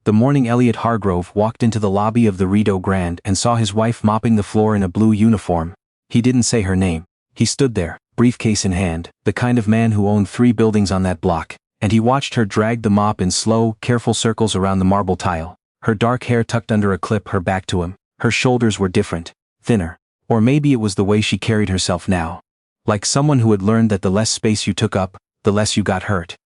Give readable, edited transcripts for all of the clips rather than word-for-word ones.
The morning Elliot Hargrove walked into the lobby of the Rideau Grand and saw his wife mopping the floor in a blue uniform. He didn't say her name. He stood there, briefcase in hand, the kind of man who owned 3 buildings on that block, and he watched her drag the mop in slow, careful circles around the marble tile, her dark hair tucked under a clip, her back to him. Her shoulders were different, thinner. Or maybe it was the way she carried herself now. Like someone who had learned that the less space you took up, the less you got hurt.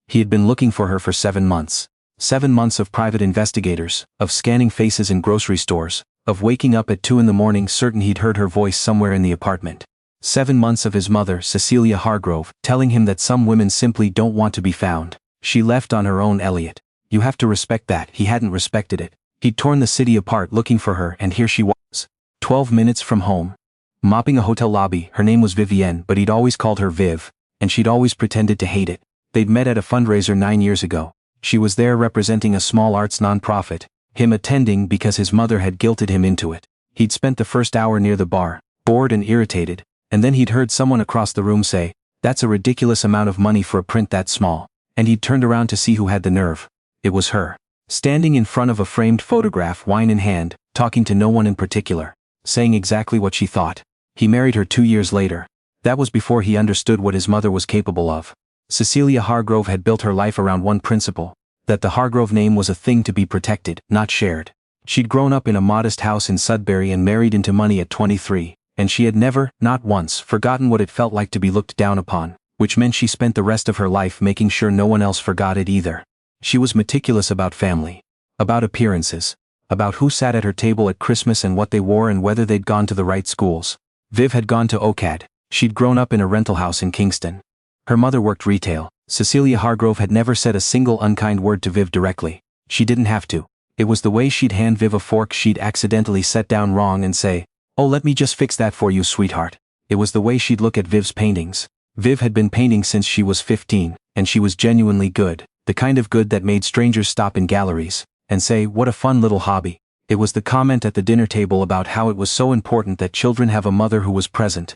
He had been looking for her for 7 months. 7 months of private investigators, of scanning faces in grocery stores, of waking up at 2 in the morning certain he'd heard her voice somewhere in the apartment. 7 months of his mother, Cecilia Hargrove, telling him that some women simply don't want to be found. She left on her own. Elliot. You have to respect that. He hadn't respected it. He'd torn the city apart looking for her, and here she was. 12 minutes from home. Mopping a hotel lobby. Her name was Vivienne, but he'd always called her Viv, and she'd always pretended to hate it. They'd met at a fundraiser 9 years ago. She was there representing a small arts nonprofit, him attending because his mother had guilted him into it. He'd spent the first hour near the bar, bored and irritated, and then he'd heard someone across the room say, "That's a ridiculous amount of money for a print that small," and he'd turned around to see who had the nerve. It was her. Standing in front of a framed photograph, wine in hand, talking to no one in particular, saying exactly what she thought. He married her 2 years later. That was before he understood what his mother was capable of. Cecilia Hargrove had built her life around one principle, that the Hargrove name was a thing to be protected, not shared. She'd grown up in a modest house in Sudbury and married into money at 23, and she had never, not once, forgotten what it felt like to be looked down upon, which meant she spent the rest of her life making sure no one else forgot it either. She was meticulous about family, about appearances, about who sat at her table at Christmas and what they wore and whether they'd gone to the right schools. Viv had gone to OCAD. She'd grown up in a rental house in Kingston. Her mother worked retail. Cecilia Hargrove had never said a single unkind word to Viv directly. She didn't have to. It was the way she'd hand Viv a fork she'd accidentally set down wrong and say, "Oh, let me just fix that for you, sweetheart." It was the way she'd look at Viv's paintings. Viv had been painting since she was 15, and she was genuinely good, the kind of good that made strangers stop in galleries and say, "What a fun little hobby." It was the comment at the dinner table about how it was so important that children have a mother who was present.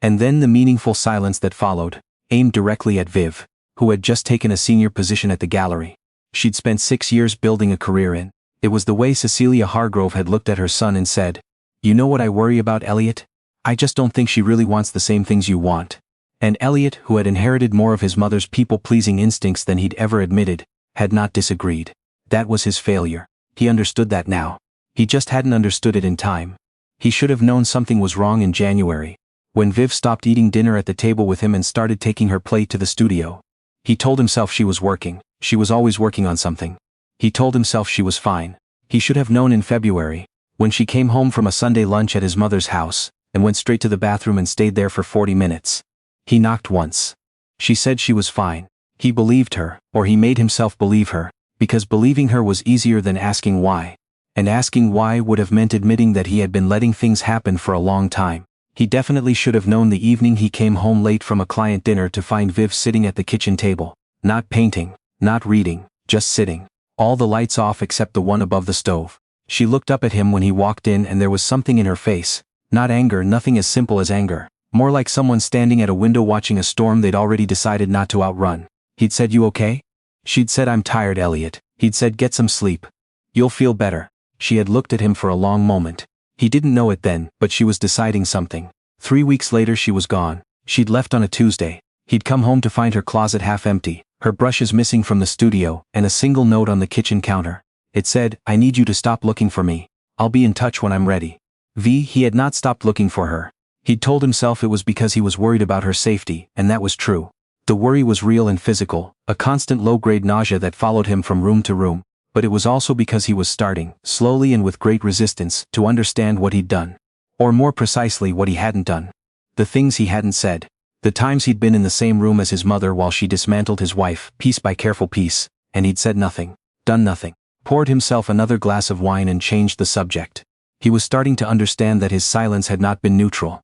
And then the meaningful silence that followed, aimed directly at Viv, who had just taken a senior position at the gallery she'd spent 6 years building a career in. It was the way Cecilia Hargrove had looked at her son and said, "You know what I worry about, Elliot? I just don't think she really wants the same things you want." And Elliot, who had inherited more of his mother's people-pleasing instincts than he'd ever admitted, had not disagreed. That was his failure. He understood that now. He just hadn't understood it in time. He should have known something was wrong in January, when Viv stopped eating dinner at the table with him and started taking her plate to the studio. He told himself she was working. She was always working on something. He told himself she was fine. He should have known in February, when she came home from a Sunday lunch at his mother's house, and went straight to the bathroom and stayed there for 40 minutes. He knocked once. She said she was fine. He believed her, or he made himself believe her, because believing her was easier than asking why. And asking why would have meant admitting that he had been letting things happen for a long time. He definitely should have known the evening he came home late from a client dinner to find Viv sitting at the kitchen table, not painting, not reading, just sitting. All the lights off except the one above the stove. She looked up at him when he walked in and there was something in her face. Not anger, nothing as simple as anger. More like someone standing at a window watching a storm they'd already decided not to outrun. He'd said, "You okay?" She'd said, "I'm tired, Elliot." He'd said, "Get some sleep. You'll feel better." She had looked at him for a long moment. He didn't know it then, but she was deciding something. 3 weeks later she was gone. She'd left on a Tuesday. He'd come home to find her closet half empty, her brushes missing from the studio, and a single note on the kitchen counter. It said, "I need you to stop looking for me. I'll be in touch when I'm ready." He had not stopped looking for her. He'd told himself it was because he was worried about her safety, and that was true. The worry was real and physical, a constant low-grade nausea that followed him from room to room. But it was also because he was starting, slowly and with great resistance, to understand what he'd done. Or more precisely what he hadn't done. The things he hadn't said. The times he'd been in the same room as his mother while she dismantled his wife, piece by careful piece, and he'd said nothing, done nothing. Poured himself another glass of wine and changed the subject. He was starting to understand that his silence had not been neutral.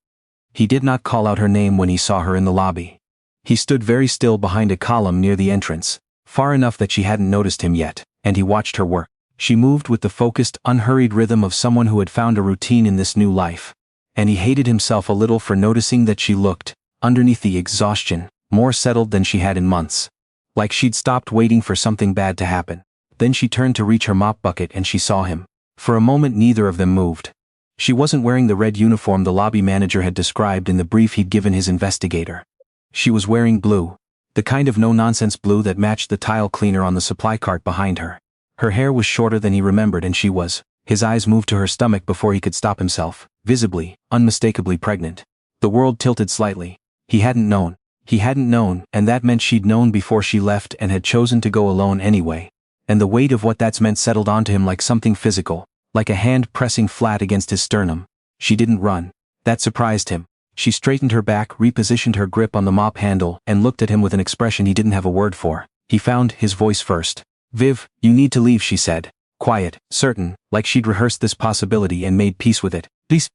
He did not call out her name when he saw her in the lobby. He stood very still behind a column near the entrance, far enough that she hadn't noticed him yet, and he watched her work. She moved with the focused, unhurried rhythm of someone who had found a routine in this new life. And he hated himself a little for noticing that she looked, underneath the exhaustion, more settled than she had in months. Like she'd stopped waiting for something bad to happen. Then she turned to reach her mop bucket and she saw him. For a moment neither of them moved. She wasn't wearing the red uniform the lobby manager had described in the brief he'd given his investigator. She was wearing blue. The kind of no-nonsense blue that matched the tile cleaner on the supply cart behind her. Her hair was shorter than he remembered and she was. His eyes moved to her stomach before he could stop himself, visibly, unmistakably pregnant. The world tilted slightly. He hadn't known. He hadn't known, and that meant she'd known before she left and had chosen to go alone anyway. And the weight of what that's meant settled onto him like something physical, like a hand pressing flat against his sternum. She didn't run. That surprised him. She straightened her back, repositioned her grip on the mop handle, and looked at him with an expression he didn't have a word for. He found his voice first. "Viv, you need to leave," she said. Quiet, certain, like she'd rehearsed this possibility and made peace with it. Please,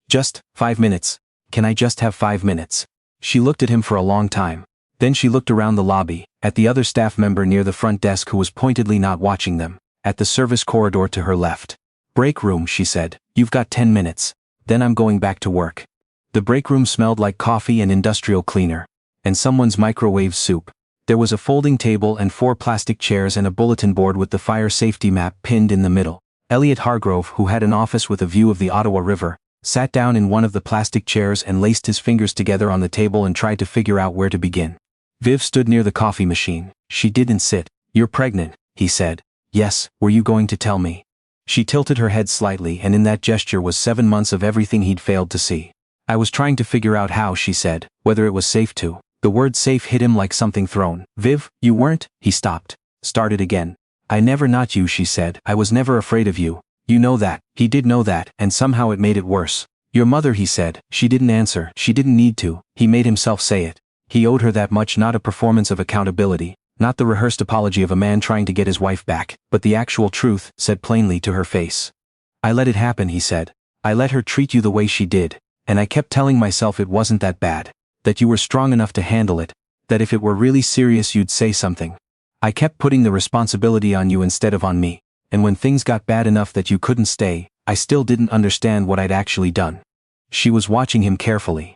just 5 minutes. Can I just have 5 minutes?" She looked at him for a long time. Then she looked around the lobby, at the other staff member near the front desk who was pointedly not watching them, at the service corridor to her left. "Break room," she said. "You've got 10 minutes. Then I'm going back to work." The break room smelled like coffee and industrial cleaner. And someone's microwave soup. There was a folding table and 4 plastic chairs and a bulletin board with the fire safety map pinned in the middle. Elliot Hargrove, who had an office with a view of the Ottawa River, sat down in one of the plastic chairs and laced his fingers together on the table and tried to figure out where to begin. Viv stood near the coffee machine. She didn't sit. "You're pregnant," he said. "Yes, were you going to tell me?" She tilted her head slightly and in that gesture was 7 months of everything he'd failed to see. "I was trying to figure out how," she said, "whether it was safe to." The word safe hit him like something thrown. "Viv, you weren't?" He stopped. Started again. "I never not you," she said. "I was never afraid of you. You know that." He did know that, and somehow it made it worse. "Your mother," he said. She didn't answer. She didn't need to. He made himself say it. He owed her that much, not a performance of accountability, not the rehearsed apology of a man trying to get his wife back, but the actual truth, said plainly to her face. "I let it happen," he said. "I let her treat you the way she did, and I kept telling myself it wasn't that bad. That you were strong enough to handle it, that if it were really serious you'd say something. I kept putting the responsibility on you instead of on me, and when things got bad enough that you couldn't stay, I still didn't understand what I'd actually done." She was watching him carefully.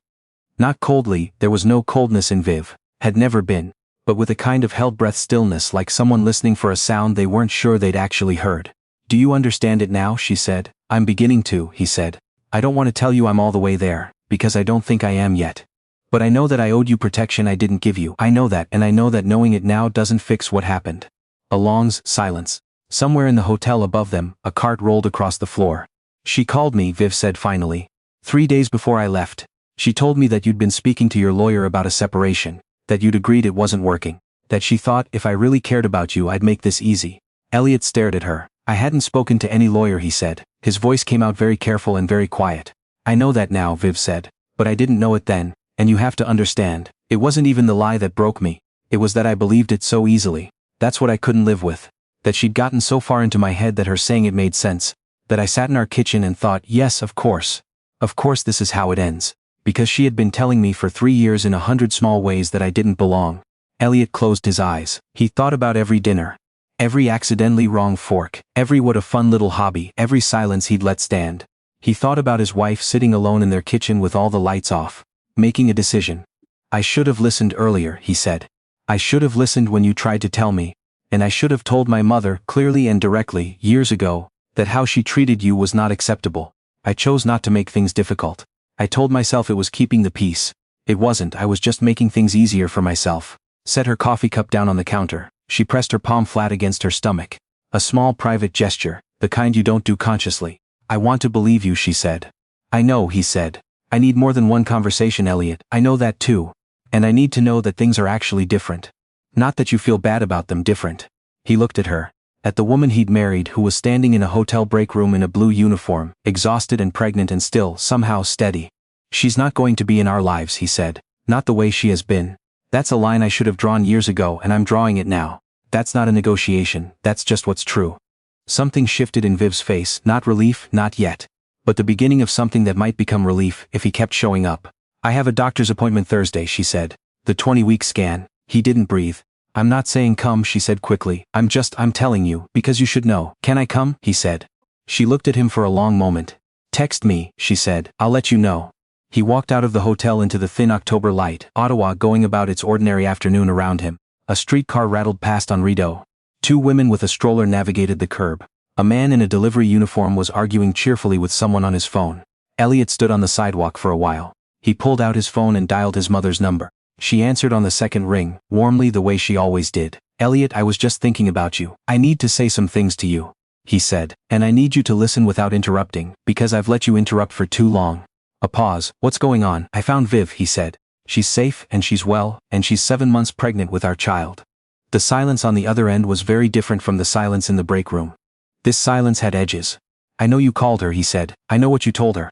Not coldly, there was no coldness in Viv, had never been, but with a kind of held-breath stillness like someone listening for a sound they weren't sure they'd actually heard. "Do you understand it now?" she said. "I'm beginning to," he said. "I don't want to tell you I'm all the way there, because I don't think I am yet. But I know that I owed you protection I didn't give you. I know that, and I know that knowing it now doesn't fix what happened." A long silence. Somewhere in the hotel above them, a cart rolled across the floor. "She called me," Viv said finally. 3 days before I left. She told me that you'd been speaking to your lawyer about a separation, that you'd agreed it wasn't working, that she thought if I really cared about you I'd make this easy." Elliot stared at her. "I hadn't spoken to any lawyer," he said. His voice came out very careful and very quiet. "I know that now," Viv said. "But I didn't know it then. And you have to understand, it wasn't even the lie that broke me. It was that I believed it so easily. That's what I couldn't live with. That she'd gotten so far into my head that her saying it made sense. That I sat in our kitchen and thought, yes, of course. Of course this is how it ends. Because she had been telling me for 3 years in 100 small ways that I didn't belong." Elliot closed his eyes. He thought about every dinner. Every accidentally wrong fork. Every what a fun little hobby. Every silence he'd let stand. He thought about his wife sitting alone in their kitchen with all the lights off. Making a decision. "I should have listened earlier," he said. "I should have listened when you tried to tell me. And I should have told my mother, clearly and directly, years ago, that how she treated you was not acceptable. I chose not to make things difficult. I told myself it was keeping the peace. It wasn't, I was just making things easier for myself." Set her coffee cup down on the counter. She pressed her palm flat against her stomach. A small private gesture, the kind you don't do consciously. "I want to believe you," she said. "I know," he said. "I need more than one conversation, Elliot. I know that too. And I need to know that things are actually different. Not that you feel bad about them, different." He looked at her. At the woman he'd married who was standing in a hotel break room in a blue uniform, exhausted and pregnant and still, somehow, steady. "She's not going to be in our lives," he said. "Not the way she has been. That's a line I should have drawn years ago and I'm drawing it now. That's not a negotiation, that's just what's true." Something shifted in Viv's face, not relief, not yet. But the beginning of something that might become relief if he kept showing up. "I have a doctor's appointment Thursday," she said. "The 20-week scan." He didn't breathe. "I'm not saying come," she said quickly. I'm telling you, because you should know." "Can I come?" he said. She looked at him for a long moment. "Text me," she said. "I'll let you know." He walked out of the hotel into the thin October light, Ottawa going about its ordinary afternoon around him. A streetcar rattled past on Rideau. Two women with a stroller navigated the curb. A man in a delivery uniform was arguing cheerfully with someone on his phone. Elliot stood on the sidewalk for a while. He pulled out his phone and dialed his mother's number. She answered on the second ring, warmly the way she always did. "Elliot, I was just thinking about you. I need to say some things to you," he said, "and I need you to listen without interrupting, because I've let you interrupt for too long." A pause. "What's going on?" "I found Viv," he said. "She's safe, and she's well, and she's 7 months pregnant with our child." The silence on the other end was very different from the silence in the break room. This silence had edges. "I know you called her," he said. "I know what you told her."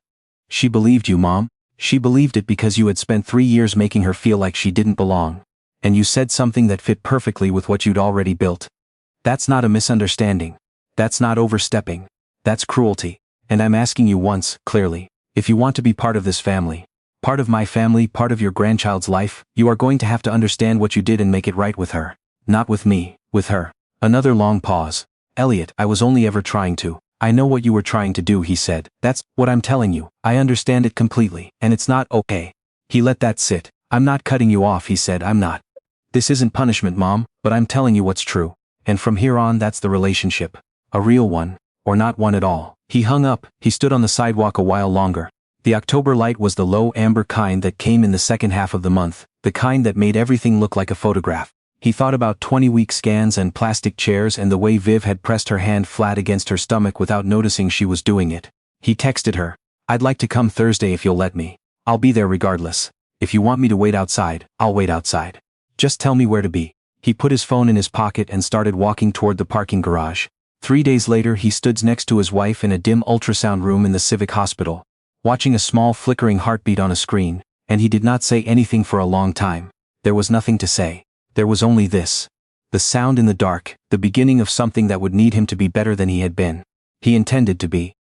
"She believed you, Mom. She believed it because you had spent 3 years making her feel like she didn't belong. And you said something that fit perfectly with what you'd already built. That's not a misunderstanding. That's not overstepping. That's cruelty. And I'm asking you once, clearly, if you want to be part of this family, part of my family, part of your grandchild's life, you are going to have to understand what you did and make it right with her. Not with me, with her." Another long pause. "Elliot, I was only ever trying to." "I know what you were trying to do," he said. "That's what I'm telling you. I understand it completely, and it's not okay." He let that sit. "I'm not cutting you off," he said. "I'm not. This isn't punishment, Mom, but I'm telling you what's true. And from here on, that's the relationship. A real one, or not one at all." He hung up. He stood on the sidewalk a while longer. The October light was the low amber kind that came in the second half of the month, the kind that made everything look like a photograph. He thought about 20-week scans and plastic chairs and the way Viv had pressed her hand flat against her stomach without noticing she was doing it. He texted her, "I'd like to come Thursday if you'll let me. I'll be there regardless. If you want me to wait outside, I'll wait outside. Just tell me where to be." He put his phone in his pocket and started walking toward the parking garage. 3 days later he stood next to his wife in a dim ultrasound room in the Civic Hospital, watching a small flickering heartbeat on a screen, and he did not say anything for a long time. There was nothing to say. There was only this. The sound in the dark, the beginning of something that would need him to be better than he had been. He intended to be.